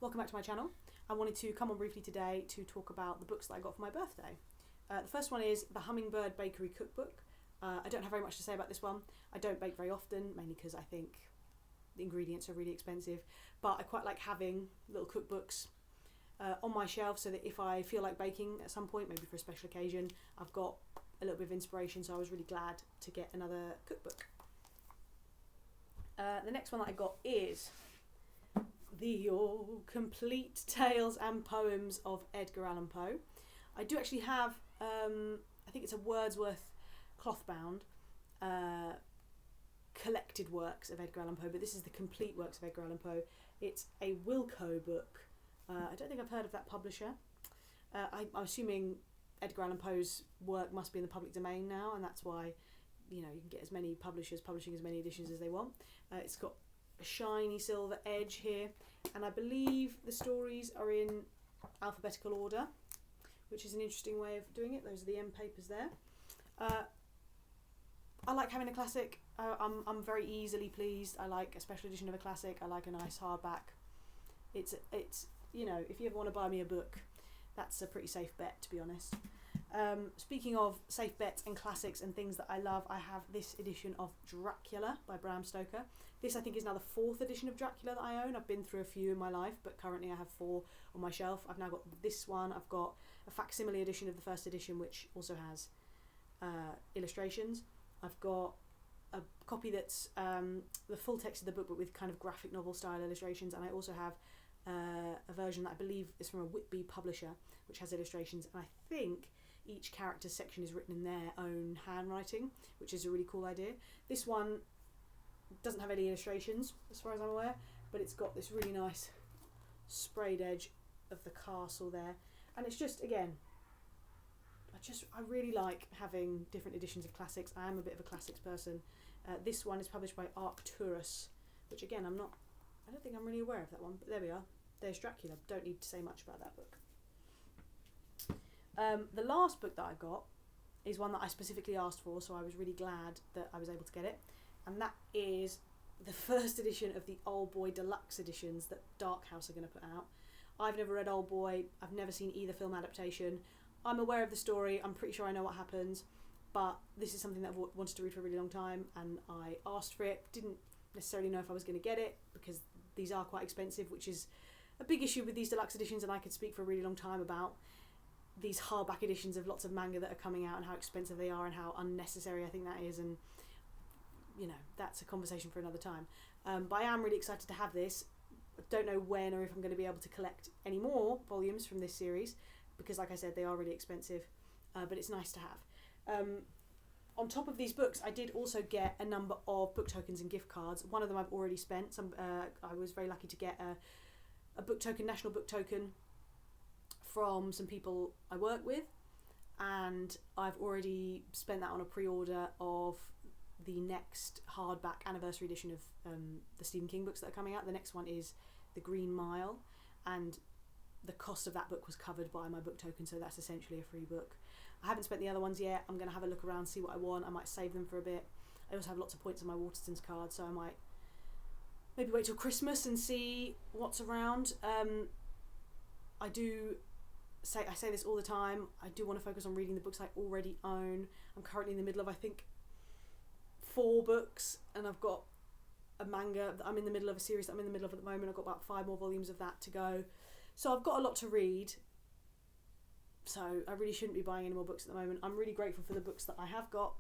Welcome back to my channel. I wanted to come on briefly today to talk about the books that I got for my birthday. The first one is the Hummingbird Bakery Cookbook. I don't have very much to say about this one. I don't bake very often, mainly because I think the ingredients are really expensive, but I quite like having little cookbooks on my shelf so that if I feel like baking at some point, maybe for a special occasion, I've got a little bit of inspiration, so I was really glad to get another cookbook. The next one that I got is the Complete Tales and Poems of Edgar Allan Poe. I do actually have, I think it's a Wordsworth cloth-bound collected works of Edgar Allan Poe, but this is the complete works of Edgar Allan Poe. It's a Wilco book. I don't think I've heard of that publisher. I'm assuming Edgar Allan Poe's work must be in the public domain now, and that's why you can get as many publishers publishing as many editions as they want. It's got a shiny silver edge here, and I believe the stories are in alphabetical order, which is an interesting way of doing it. Those are the end papers there. I like having a classic. I'm very easily pleased. I like a special edition of a classic. I like a nice hardback. It's if you ever want to buy me a book, that's a pretty safe bet, to be honest. Speaking of safe bets and classics and things that I love, I have this edition of Dracula by Bram Stoker. This I think is now the 4th edition of Dracula that I own. I've been through a few in my life, but currently I have 4 on my shelf. I've now got this one. I've got a facsimile edition of the first edition, which also has illustrations. I've got a copy that's the full text of the book, but with kind of graphic novel style illustrations, and I also have a version that I believe is from a Whitby publisher, which has illustrations, and I think each character's section is written in their own handwriting, which is a really cool idea. This one doesn't have any illustrations, as far as I'm aware, but it's got this really nice sprayed edge of the castle there, and it's just, again, I really like having different editions of classics. I am a bit of a classics person. This one is published by Arcturus, which again, I don't think I'm really aware of that one, but there we are. There's Dracula. Don't need to say much about that book. The last book that I got is one that I specifically asked for, so I was really glad that I was able to get it, and that is the first edition of the Old Boy Deluxe editions that Dark House are going to put out. I've never read Old Boy. I've never seen either film adaptation. I'm aware of the story. I'm pretty sure I know what happens, but this is something that I've wanted to read for a really long time, and I asked for it. Didn't necessarily know if I was going to get it because these are quite expensive, which is a big issue with these deluxe editions, and I could speak for a really long time about these hardback editions of lots of manga that are coming out and how expensive they are and how unnecessary I think that is, and that's a conversation for another time. But I am really excited to have this. I don't know when or if I'm going to be able to collect any more volumes from this series because, like I said, they are really expensive, but it's nice to have. On top of these books, I did also get a number of book tokens and gift cards. One of them I've already spent. I was very lucky to get a book token, national book token, from some people I work with, and I've already spent that on a pre-order of the next hardback anniversary edition of the Stephen King books that are coming out. The next one is The Green Mile, and the cost of that book was covered by my book token, so that's essentially a free book. I haven't spent the other ones yet. I'm going to have a look around, see what I want. I might save them for a bit. I also have lots of points on my Waterstones card, so I might maybe wait till Christmas and see what's around. I say this all the time, I do want to focus on reading the books I already own. I'm currently in the middle of, I think, 4 books, and I've got a manga that I'm in the middle of, a series that I'm in the middle of at the moment. I've got about 5 more volumes of that to go. So I've got a lot to read, so I really shouldn't be buying any more books at the moment. I'm really grateful for the books that I have got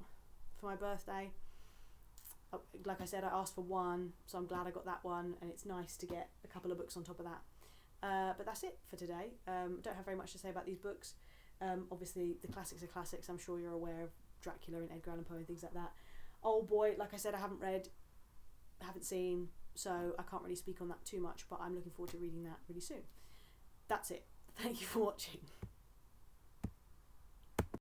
for my birthday. Like I said, I asked for one, so I'm glad I got that one, and it's nice to get a couple of books on top of that. But that's it for today. Don't have very much to say about these books. Obviously, the classics are classics. I'm sure you're aware of Dracula and Edgar Allan Poe and things like that. Old Boy, like I said, I haven't read, haven't seen, so I can't really speak on that too much, but I'm looking forward to reading that really soon. That's it. Thank you for watching.